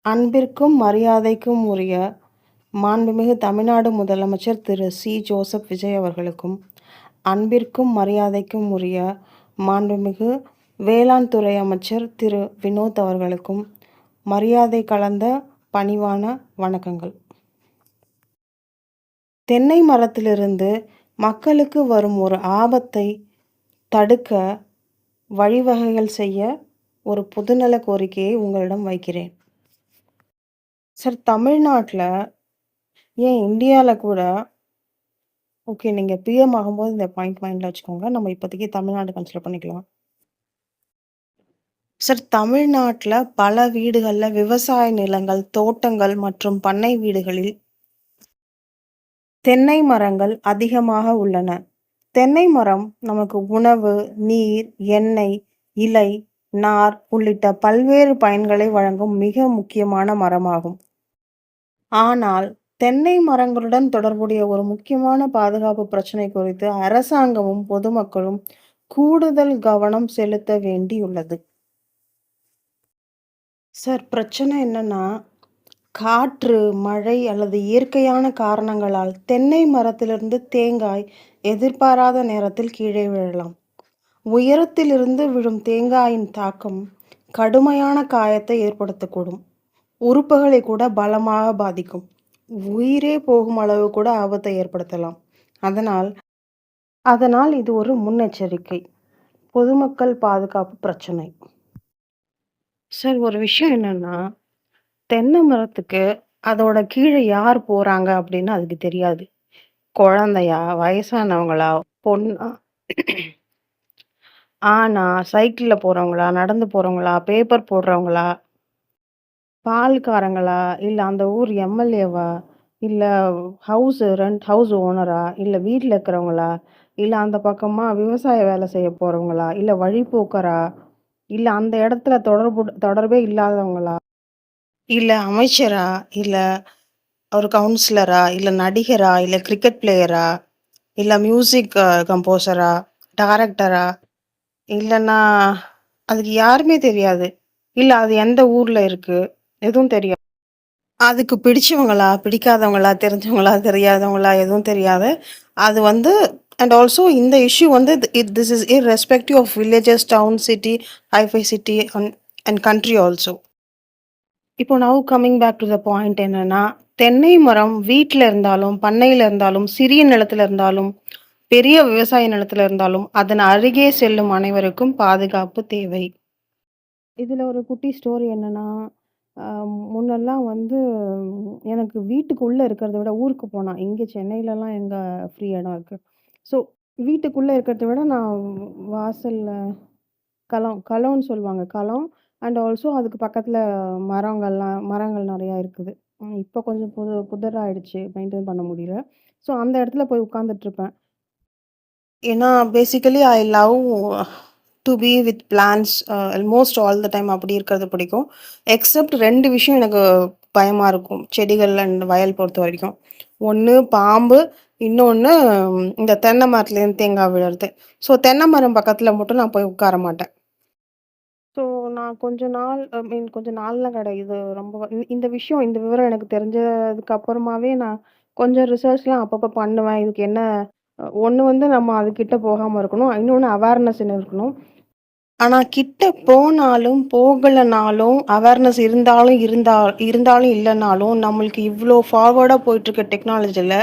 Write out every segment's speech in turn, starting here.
அன்பிற்கும் மரியாதைக்கும் உரிய மாண்புமிகு தமிழ்நாடு முதலமைச்சர் திரு ஜோசப் விஜய் அவர்களுக்கும், அன்பிற்கும் மரியாதைக்கும் உரிய மாண்புமிகு வேளாண் துறை அமைச்சர் திரு வினோத் அவர்களுக்கும் மரியாதை கலந்த பணிவான வணக்கங்கள். தென்னை மரத்திலிருந்து மக்களுக்கு வரும் ஒரு ஆபத்தை தடுக்க வழிவகைகள் செய்ய ஒரு பொதுநல கோரிக்கையை உங்களிடம் வைக்கிறேன். சார், தமிழ்நாட்டில் ஏன் இந்தியாவில் கூட ஓகே, நீங்கள் பிஎம் ஆகும்போது இந்த பாயிண்ட் மைண்டில் வச்சுக்கோங்க. நம்ம இப்போதைக்கு தமிழ்நாடு கன்சிடர் பண்ணிக்கலாம். சார், தமிழ்நாட்டில் பல வீடுகளில் விவசாய நிலங்கள், தோட்டங்கள் மற்றும் பண்ணை வீடுகளில் தென்னை மரங்கள் அதிகமாக உள்ளன. தென்னை மரம் நமக்கு உணவு, நீர், எண்ணெய், இலை, நார் உள்ளிட்ட பல்வேறு பயன்களை வழங்கும் மிக முக்கியமான மரமாகும். ஆனால் தென்னை மரங்களுடன் தொடர்புடைய ஒரு முக்கியமான பாதுகாப்பு பிரச்சனை குறித்து அரசாங்கமும் பொதுமக்களும் கூடுதல் கவனம் செலுத்த வேண்டியுள்ளது. சார், பிரச்சனை என்னன்னா, காற்று, மழை அல்லது இயற்கையான காரணங்களால் தென்னை மரத்திலிருந்து தேங்காய் எதிர்பாராத நேரத்தில் கீழே விழலாம். உயரத்திலிருந்து விழும் தேங்காயின் தாக்கம் கடுமையான காயத்தை ஏற்படுத்தக்கூடும். உறுப்புகளை கூட பலமாக பாதிக்கும். உயிரே போகும் அளவு கூட ஆபத்தை ஏற்படுத்தலாம். அதனால் அதனால் இது ஒரு முன்னெச்சரிக்கை. பொதுமக்கள் பாதுகாப்பு பிரச்சனை. சார், ஒரு விஷயம் என்னன்னா, தென்னை மரத்துக்கு அதோட கீழே யார் போறாங்க அப்படின்னு அதுக்கு தெரியாது. குழந்தையா, வயசானவங்களா, பொண்ணா, ஆனா, சைக்கிள்ல போறவங்களா, நடந்து போறவங்களா, பேப்பர் போடுறவங்களா, பால்காரங்களா, இல்ல அந்த ஊர் எம்எல்ஏவா, இல்ல ஹவுஸ் ஓனரா, இல்ல வீட்ல இருக்கிறவங்களா, இல்ல அந்த பக்கமா விவசாய வேலை செய்ய போறவங்களா, இல்ல வழிப்போக்கரா, இல்ல அந்த இடத்துல தொடர்பே இல்லாதவங்களா, இல்ல அமைச்சரா, இல்ல ஒரு கவுன்சிலரா, இல்ல நடிகரா, இல்ல கிரிக்கெட் பிளேயரா, இல்ல மியூசிக் கம்போசரா, டைரக்டரா, இல்லன்னா அதுக்கு யாருமே தெரியாது. இல்ல அது எந்த ஊர்ல இருக்கு, எதுவும் தெரியாது. அதுக்கு பிடிச்சவங்களா, பிடிக்காதவங்களா, தெரிஞ்சவங்களா, தெரியாதவங்களா எதுவும் தெரியாது. அது வந்து அண்ட் ஆல்சோ இந்த இஷ்யூ வந்து this is irrespective of villages, town, city, hi-fi city and country also. இப்போ now coming back to the point என்னன்னா, தென்னை மரம் வீட்ல இருந்தாலும், பண்ணையில இருந்தாலும், சிறிய நிலத்துல இருந்தாலும், பெரிய விவசாய நிலத்துல இருந்தாலும், அதன் அருகே செல்லும் அனைவருக்கும் பாதுகாப்பு தேவை. இதுல ஒரு குட்டி ஸ்டோரி என்னன்னா, அ முன்னெல்லாம் வந்து எனக்கு வீட்டுக்குள்ள இருக்கிறத விட ஊருக்கு போனா, இங்க சென்னையிலலாம் எங்க ஃப்ரீ இடம் இருக்கு. ஸோ வீட்டுக்குள்ள இருக்கிறத விட நான் வாசல்ல களம்னு சொல்லுவாங்க. களம் அண்ட் ஆல்சோ அதுக்கு பக்கத்துல மரங்கள் நெறையா இருக்குது. இப்ப கொஞ்சம் புதராயிடுச்சு. மெயின்டெயின் பண்ண முடியல. ஸோ அந்த இடத்துல போய் உட்கார்ந்துட்டுருப்பேன். ஏன்னா basically I love to be with plants almost all the time அப்படி இருக்கிறது பிடிக்கும். எக்ஸெப்ட் 2 விஷயம் எனக்கு பயமா இருக்கும். செடிகள் அண்ட் வயல் பொறுத்தவரைக்கும். ஒண்ணு பாம்பு, இன்னொன்னு இந்த தென்னை மரத்துலேருந்து தேங்காய் விழறது. ஸோ தென்னை மரம் பக்கத்துல மட்டும் நான் போய் உட்கார மாட்டேன். ஸோ நான் கொஞ்ச நாள் கொஞ்ச நாள்லாம் கிடையாது. இது ரொம்ப இந்த விஷயம் இந்த விவரம் எனக்கு தெரிஞ்சதுக்கு அப்புறமாவே நான் கொஞ்சம் ரிசர்ச்லாம் அப்பப்போ பண்ணுவேன். இதுக்கு என்ன ஒண்ணு வந்து நம்ம அதுகிட்ட போகாம இருக்கணும். இன்னொன்னு அவேர்னஸ் இருக்கணும். ஆனா கிட்ட போனாலும், போகலனாலும், அவேர்னஸ் இருந்தாலும் இல்லனாலும், நம்மளுக்கு இவ்ளோ ஃபார்வர்டா போயிட்டுருக்க டெக்னாலஜில,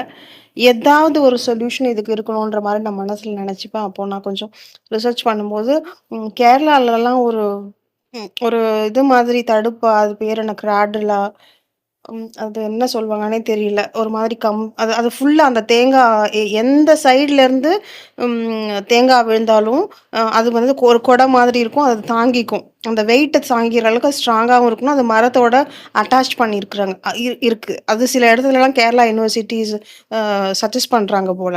ஏதாவது ஒரு சொல்யூஷன் இதுக்கு இருக்கணுன்ற மாரி நான் மனசுல நெனச்சுப்பேன். அப்போ நான் கொஞ்சம் ரிசர்ச் பண்ணும்போது, கேரளாலலாம் ஒரு இது மாதிரி தடுப்பா, அது பேர் என்ன? கிராடுலா, அது என்ன சொல்வாங்கன்னே தெரியல. ஒரு மாதிரி அது அது ஃபுல்லா அந்த எந்த சைட்லருந்து தேங்கா விழுந்தாலும், அது வந்து ஒரு கொடை மாதிரி இருக்கும். அது தாங்கிக்கும். அந்த வெயிட்ட தாங்கிற அளவுக்கு ஸ்ட்ராங்காவும் இருக்கணும். அது மரத்தோட அட்டாச் பண்ணியிருக்கிறாங்க. இருக்கு. அது சில இடத்துலலாம் கேரளா யுனிவர்சிட்டீஸ் சஜெஸ்ட் பண்றாங்க போல.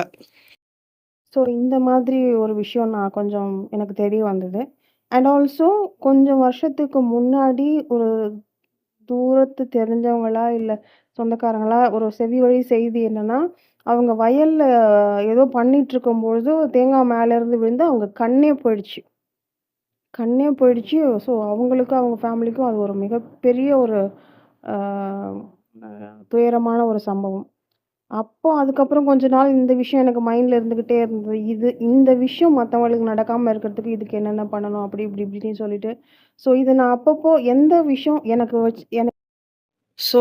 ஸோ இந்த மாதிரி ஒரு விஷயம் நான் கொஞ்சம் எனக்கு தெரிய வந்தது. அண்ட் ஆல்சோ கொஞ்சம் வருஷத்துக்கு முன்னாடி ஒரு தூரத்து தெரிஞ்சவங்களா, இல்ல சொந்தக்காரங்களா ஒரு செவி வழி செய்தி என்னன்னா, அவங்க வயல்ல ஏதோ பண்ணிட்டுருக்கும்பொழுது தேங்காய் மேலேருந்து விழுந்து அவங்க கண்ணே போயிடுச்சு. கண்ணே போயிடுச்சு. ஸோ அவங்களுக்கும், அவங்க ஃபேமிலிக்கும் அது ஒரு மிகப்பெரிய ஒரு அ அ துயரமான ஒரு சம்பவம். அப்போ அதுக்கப்புறம் கொஞ்ச நாள் இந்த விஷயம் எனக்கு மைண்ட்ல இருந்துகிட்டே இருந்தது. இந்த விஷயம் மத்தவங்களுக்கு நடக்காம இருக்கிறதுக்கு இதுக்கு என்னென்ன பண்ணணும்? அப்படி இப்படி இப்படின்னு சொல்லிட்டு. ஸோ இத நான் அப்பப்போ எந்த விஷயம் எனக்கு ஸோ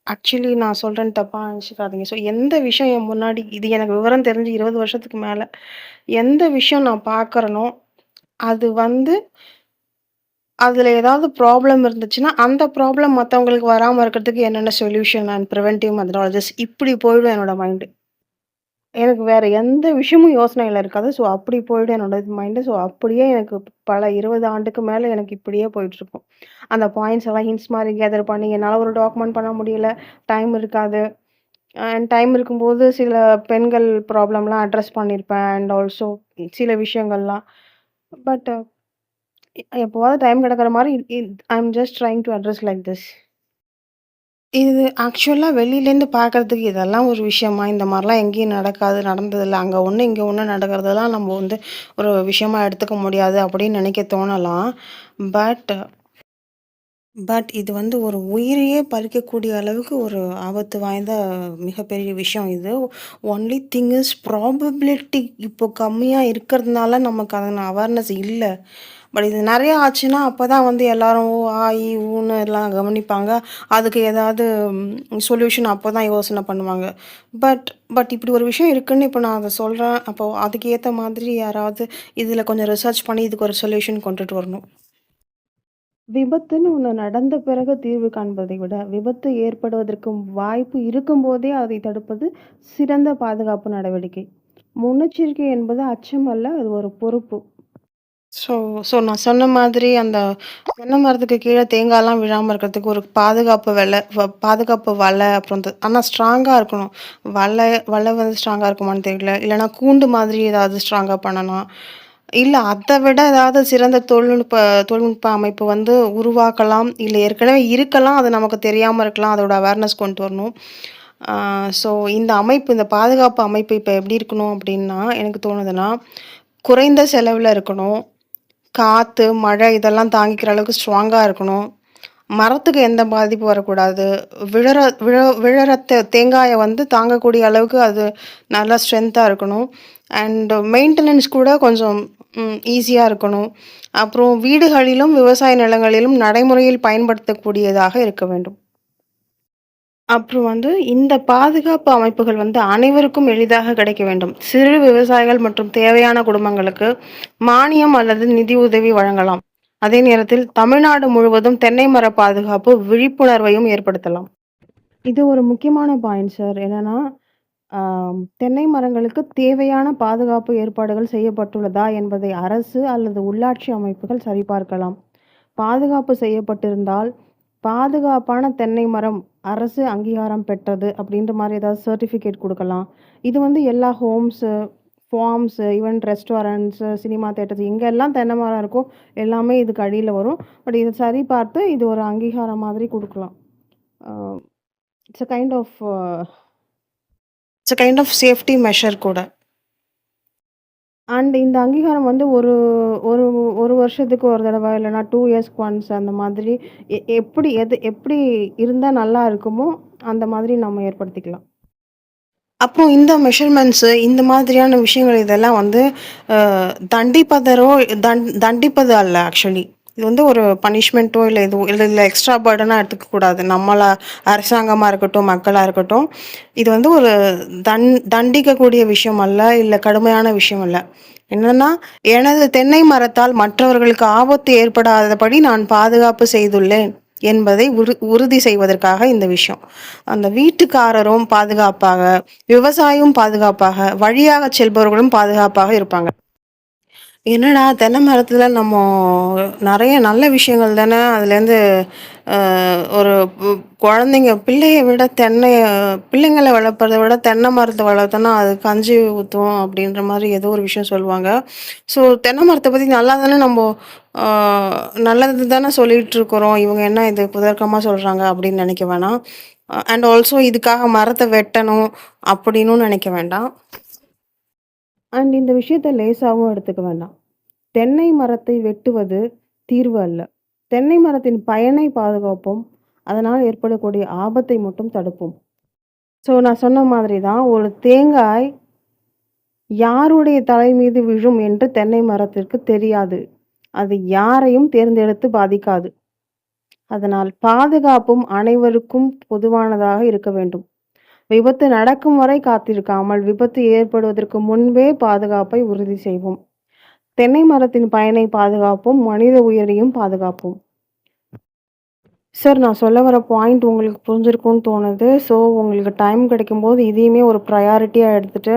ஆக்சுவலி நான் சொல்றேன்னு தப்பா நெனச்சுக்காதீங்க. ஸோ எந்த விஷயம் என் முன்னாடி இது எனக்கு விவரம் தெரிஞ்சு 20 வருஷத்துக்கு மேல, எந்த விஷயம் நான் பார்க்குறேனோ, அது வந்து அதுல ஏதாவது ப்ராப்ளம் இருந்துச்சுன்னா, அந்த ப்ராப்ளம் மத்தவங்களுக்கு வராம இருக்கிறதுக்கு என்னென்ன சொல்யூஷன் அண்ட் பிரிவென்டிவ் மெத்தடாலஜிஸ் இப்படி போயிடும் என்னோட மைண்ட். எனக்கு வேற எந்த விஷயமும் யோசனையில இருக்காது. ஸோ, அப்படி போயிடும் என்னோட மைண்டு. ஸோ, அப்படியே எனக்கு பல 20 ஆண்டுக்கு மேல எனக்கு இப்படியே போயிட்டுருக்கும். அந்த பாயிண்ட்ஸ் எல்லாம் ஹிண்ட்ஸ் மாரி கேதர் பண்ணி என்னால ஒரு டாக்குமெண்ட் பண்ண முடியல. டைம் இருக்காது. டைம் இருக்கும்போது சில பெண்கள் ப்ராப்ளம்லாம் அட்ரஸ் பண்ணியிருப்பேன். அண்ட் ஆல்சோ சில விஷயங்கள்லாம். பட் எப்போவாவது டைம் கிடைக்கிற மாரி I am just trying to address like this. இது ஆக்சுவலா வெளியிலேருந்து பார்க்கறதுக்கு இதெல்லாம் ஒரு விஷயமா? இந்த மாரிலாம் எங்கேயும் நடக்காது, நடந்ததில்ல. அங்க ஒண்ணு, இங்க ஒண்ணு நடக்கிறதெல்லாம் நம்ம வந்து ஒரு விஷயமா எடுத்துக்க முடியாது அப்படின்னு நினைக்க தோணலாம். பட் பட் இது வந்து ஒரு உயிரையே பறிக்கக்கூடிய அளவுக்கு ஒரு ஆபத்து வாய்ந்த மிகப்பெரிய விஷயம் இது. ஒன்லி திங் இஸ் ப்ராபபிலிட்டி இப்போ கம்மியா இருக்கிறதுனால நமக்கு அதன அவேர்னஸ் இல்ல. பட் இது நெறைய ஆச்சுன்னா, அப்பதான் வந்து எல்லாரும் ஓ! ஆ, இ, ஊன்னு எல்லாம் கவனிப்பாங்க. அதுக்கு ஏதாவது சொல்யூஷன் அப்பதான் யோசனை பண்ணுவாங்க. பட் பட் இப்படி ஒரு விஷயம் இருக்குன்னு இப்ப நான் அத சொல்றேன். அப்போ அதுக்கு ஏத்த மாதிரி யாராவது இதுல கொஞ்சம் ரிசர்ச் பண்ணி இதுக்கு ஒரு சொல்யூஷன் கொண்டுட்டு வரணும். விபத்துன்னு ஒண்ணு நடந்த பிறகு தீர்வு காண்பதை விட, விபத்து ஏற்படுவதற்கு வாய்ப்பு இருக்கும்போதே அதை தடுப்பது சிறந்த பாதுகாப்பு நடவடிக்கை. முன்னெச்சரிக்கை என்பது அச்சம் அல்ல, அது ஒரு பொறுப்பு. ஸோ ஸோ நான் சொன்ன மாதிரி அந்த தென்னை மரத்துக்கு கீழ தேங்காய்லாம் விழாம இருக்கிறதுக்கு ஒரு பாதுகாப்பு வலை அப்புறம் ஆனா ஸ்ட்ராங்கா இருக்கணும். வலை வந்து ஸ்ட்ராங்கா இருக்குமான்னு தெரியல. இல்லன்னா கூண்டு மாதிரி ஏதாவது ஸ்ட்ராங்கா பண்ணலாம். இல்ல அத விட ஏதாவது சிறந்த தொழில்நுட்ப அமைப்பு வந்து உருவாக்கலாம். இல்ல ஏற்கனவே இருக்கலாம். அது நமக்கு தெரியாம இருக்கலாம். அதோட அவேர்னஸ் கொண்டு வரணும். ஆ ஸோ இந்த பாதுகாப்பு அமைப்பு இப்ப எப்படி இருக்கணும் அப்டின்னா, எனக்கு தோணுதுன்னா, குறைந்த செலவுல இருக்கணும். காத்து, மழை இதெல்லாம் தாங்கிக்கிற அளவுக்கு ஸ்ட்ராங்கா இருக்கணும். மரத்துக்கு எந்த பாதிப்பும் வரக்கூடாது. விழற விழ விழற தேங்காய வந்து தாங்கக்கூடிய அளவுக்கு அது நல்லா ஸ்ட்ரென்த்தா இருக்கணும். அண்ட் மெயின்டெனன்ஸ் கூட கொஞ்சம் ஈஸியா இருக்கணும். அப்புறம் வீடுகளிலும், விவசாய நிலங்களிலும் நடைமுறையில் பயன்படுத்தக்கூடியதாக இருக்க வேண்டும். அப்புறம் வந்து இந்த பாதுகாப்பு அமைப்புகள் வந்து அனைவருக்கும் எளிதாக கிடைக்க வேண்டும். சிறு விவசாயிகள் மற்றும் தேவையான குடும்பங்களுக்கு மானியம் அல்லது நிதி உதவி வழங்கலாம். அதே நேரத்தில் தமிழ்நாடு முழுவதும் தென்னை மர பாதுகாப்பு விழிப்புணர்வையும் ஏற்படுத்தலாம். இது ஒரு முக்கியமான பாயிண்ட் சார். என்னன்னா, தென்னை மரங்களுக்கு தேவையான பாதுகாப்பு ஏற்பாடுகள் செய்யப்பட்டுள்ளதா என்பதை அரசு அல்லது உள்ளாட்சி அமைப்புகள் சரிபார்க்கலாம். பாதுகாப்பு செய்யப்பட்டிருந்தால், பாதுகாப்பான தென்னை மரம் அரசு அங்கீகாரம் பெற்றது அப்படின்ற மாரி ஏதாவது சர்டிஃபிகேட் குடுக்கலாம். இது வந்து எல்லா forms, even restaurants, cinema theatres எங்கெல்லாம் தென்னை மரம் இருக்கோ, எல்லாமே இதுக்கு அடியில வரும். பட் இத சரிபார்த்து இது ஒரு அங்கீகாரம் மாதிரி குடுக்கலாம். Uh it's a kind of safety measure கூட. அண்ட் இந்த அங்கீகாரம் வந்து ஒரு ஒரு 1 வருஷத்துக்கு ஒரு தடவ இல்லன்னா 2 இயர்ஸ்க்கு ஒன்ஸ் அந்த மாதிரி எப்படி இருந்தா நல்லா இருக்குமோ, அந்த மாதிரி நம்ம ஏற்படுத்திக்கலாம். அப்புறம் இந்த மெஷர்மெண்ட்ஸு இந்த மாதிரியான விஷயங்கள் இதெல்லாம் வந்து அ தண்டிப்பதரோ தண்டிப்பது அல்ல ஆக்சுவலி. இது வந்து ஒரு பனிஷ்மென்ட்டோ இல்ல எதுவோ இல்ல எக்ஸ்ட்ரா பர்டனா எடுத்துக்க கூடாது. அரசாங்கமா இருக்கட்டும், மக்களா இருக்கட்டும். இது வந்து ஒரு தண்டிக்கக்கூடிய விஷயம் அல்ல, இல்ல கடுமையான விஷயம் அல்ல. என்னன்னா, எனது தென்னை மரத்தால் மற்றவர்களுக்கு ஆபத்து ஏற்படாதபடி நான் பாதுகாப்பு செய்துள்ளேன் என்பதை உறுதி செய்வதற்காக இந்த விஷயம். அந்த வீட்டுக்காரரும் பாதுகாப்பாக, விவசாயியும் பாதுகாப்பாக, வழியாகச் செல்பவர்களும் பாதுகாப்பாக இருப்பாங்க. என்னடா தென்னை மரத்துல நெறைய நல்ல விஷயங்கள் தானே அதுலேருந்து அ ஒரு பிள்ளைய விட பிள்ளைங்கள வளர்ப்பத விட தென்னை மரத்த வளர்த்தோன்னா அது கஞ்சி ஊத்தும் அப்படின்ற மாரி ஏதோ ஒரு விஷயம் சொல்லுவாங்க. ஸோ தென்னை மரத்த பத்தி நல்லா தானே ஆ நல்லது தானே சொல்லிட்டு இருக்கிறோம். இவங்க என்ன இது குதர்க்கமா சொல்றாங்க அப்படின்னு நெனைக்க வேணாம். அண்ட் ஆல்சோ இதுக்காக மரத்த வெட்டணும் அப்படின்னும் நெனைக்க வேண்டாம். அண்ட் இந்த விஷயத்த லேசாவும் எடுத்துக்க வேண்டாம். தென்னை மரத்தை வெட்டுவது தீர்வு அல்ல. தென்னை மரத்தின் பயனை பாதுகாப்போம். அதனால் ஏற்படக்கூடிய ஆபத்தை மட்டும் தடுப்போம். ஸோ நான் சொன்ன மாதிரி தான் ஒரு தேங்காய் யாருடைய தலை மீது விழும் என்று தென்னை மரத்திற்கு தெரியாது. அது யாரையும் தேர்ந்தெடுத்து பாதிக்காது. அதனால் பாதுகாப்பும் அனைவருக்கும் பொதுவானதாக இருக்க வேண்டும். விபத்து நடக்கும் வரை காத்திருக்காமல், விபத்து ஏற்படுவதற்கு முன்பே பாதுகாப்பை உறுதி செய்வோம். தென்னை மரத்தின் பயனை பாதுகாப்போம். மனித உயிரையும் பாதுகாப்போம். சார் நான் சொல்ல வர பாயிண்ட் உங்களுக்கு புரிஞ்சிருக்கும்னு தோணுது. ஸோ உங்களுக்கு டைம் கிடைக்கும்போது இதையுமே ஒரு ப்ரையாரிட்டியா எடுத்துட்டு,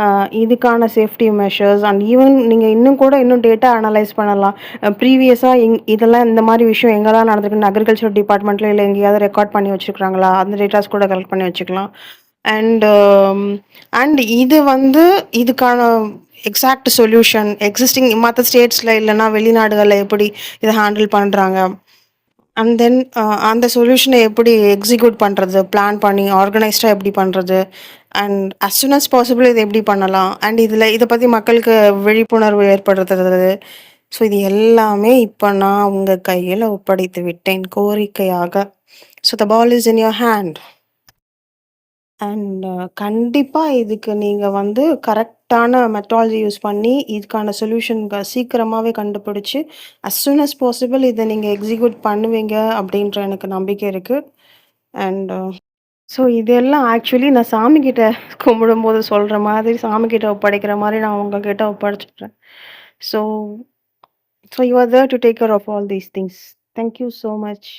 அ இதுக்கான சேஃப்டி மெஷர்ஸ் அண்ட் ஈவன் நீங்க இன்னும் கூட இன்னும் டேட்டா அனலைஸ் பண்ணலாம். ப்ரீவியஸா இதெல்லாம் இந்த மாரி விஷயம் எங்கலாம் நடந்திருக்குன்னு அக்ரிகல்ச்சர் டிபார்ட்மெண்ட்ல இல்ல எங்கேயாவது ரெக்கார்ட் பண்ணி வச்சுருக்காங்களா? அந்த டேட்டாஸ் கூட கலெக்ட் பண்ணி வச்சுக்கலாம். அண்ட் அண்ட் இது வந்து இதுக்கான எக்ஸாக்ட் சொல்யூஷன் எக்ஸிஸ்டிங் மத்த ஸ்டேட்ஸ்ல இல்லன்னா வெளிநாடுகள்ல எப்படி இத ஹேண்டில் பண்றாங்க? அண்ட் தென் அந்த சொல்யூஷன எப்படி எக்ஸிக்யூட் பண்றது? பிளான் பண்ணி ஆர்கனைஸ்டா எப்படி பண்றது? And as soon as possible இத எப்படி பண்ணலாம்? அண்ட் இத பத்தி மக்களுக்கு விழிப்புணர்வு ஏற்படுத்துறது. ஸோ இது எல்லாமே இப்ப நான் உங்க கையில ஒப்படைத்து விட்டேன் கோரிக்கையாக. So the ball is in your hand. And கண்டிப்பா இதுக்கு நீங்க வந்து கரெக்ட்டான மெத்தாலஜி யூஸ் பண்ணி, இதுக்கான சொல்யூஷன் சீக்கிரமாவே கண்டுபிடிச்சு, அஸ் சூன் அஸ் பாசிபிள் இத நீங்க எக்ஸிக்யூட் பண்ணுவீங்க அப்படின்ற எனக்கு நம்பிக்கை இருக்கு. அண்ட் ஸோ இதெல்லாம் ஆக்சுவலி நான் சாமிகிட்ட கும்பிடும்போது சொல்ற மாதிரி, சாமிகிட்ட ஒப்படைக்கிற மாரி நான் உங்ககிட்ட ஒப்படைச்சுடுறேன். So so you are there to take care of all these things. Thank you so much.